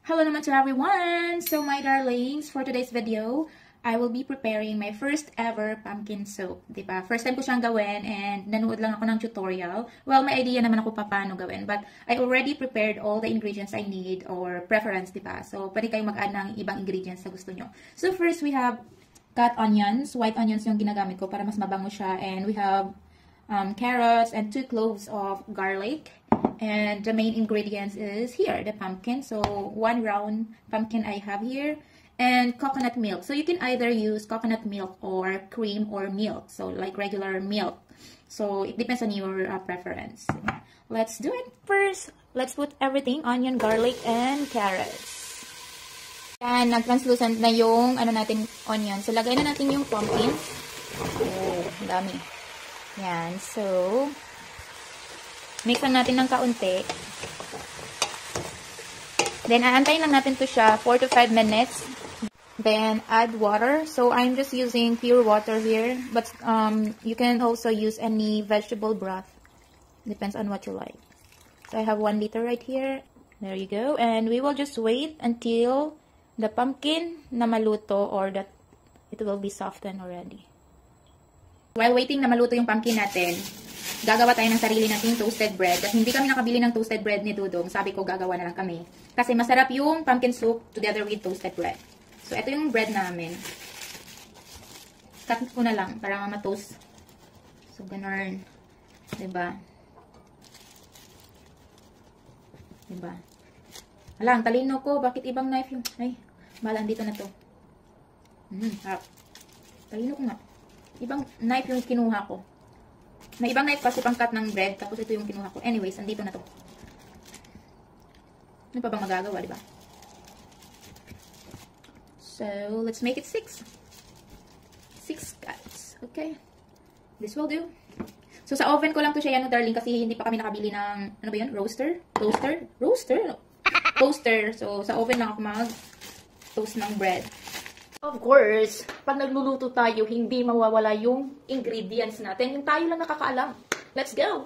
Hello naman to everyone! So my darlings, for today's video, I will be preparing my first ever pumpkin soup. Diba? First time ko siyang gawin and nanood lang ako ng tutorial. Well, may idea naman ako paano gawin. But I already prepared all the ingredients I need or preference, diba? So pwede kayong mag-add ng ibang ingredients sa gusto nyo. So first we have cut onions. White onions yung ginagamit ko para mas mabango siya. And we have carrots and 2 cloves of garlic. And the main ingredients is here, the pumpkin. So 1 round pumpkin I have here. And coconut milk. So you can either use coconut milk or cream or milk. So like regular milk. So it depends on your preference. Let's do it. First, let's put everything, onion, garlic, and carrots. Yan, nag-translucent na yung natin, onion. So lagay na natin yung pumpkin. Oh, dami. Yan, so mix lang natin ng kaunti. Then, aantayin lang natin to siya 4 to 5 minutes. Then, add water. So, I'm just using pure water here. But, you can also use any vegetable broth. Depends on what you like. So, I have 1 liter right here. There you go. And we will just wait until the pumpkin na maluto or that it will be softened already. While waiting na maluto yung pumpkin natin, gagawa tayo ng sarili nating toasted bread. Kasi hindi kami nakabili ng toasted bread ni Dudong. Sabi ko, gagawa na lang kami. Kasi masarap yung pumpkin soup together with toasted bread. So, ito yung bread namin. Cut ko na lang para ma-toast. So, ganun. Diba? Diba? Alang, talino ko. Bakit ibang knife yung... Ay, bahala, dito na to. Harap. Talino ko nga. Ibang knife yung kinuha ko. May ibang knife kasi pang cut ng bread. Tapos ito yung kinuha ko. Anyways, andito na to. Ano pa bang magagawa, diba? So, let's make it 6. 6 cuts. Okay? This will do. So, sa oven ko lang to siya yan, darling, kasi hindi pa kami nakabili ng, ano ba yun? Roaster? Toaster? Roaster? No. Toaster. So, sa oven lang ako mag-toast ng bread. Of course, pag nagluluto tayo, hindi mawawala yung ingredients natin. Yung tayo lang nakakaalam. Let's go!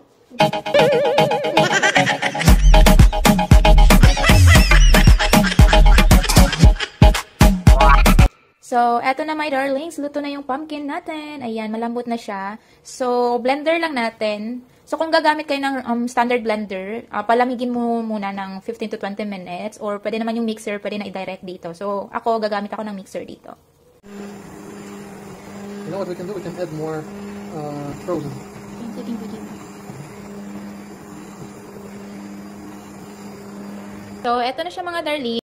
So, eto na my darlings. Luto na yung pumpkin natin. Ayan, malambot na siya. So, blender lang natin. So, kung gagamit kayo ng standard blender, palamigin mo muna ng 15 to 20 minutes. Or pwede naman yung mixer, pwede na i-direct dito. So, ako, gagamit ako ng mixer dito. You know what we can do? We can add more frozen. So, eto na siya mga darling.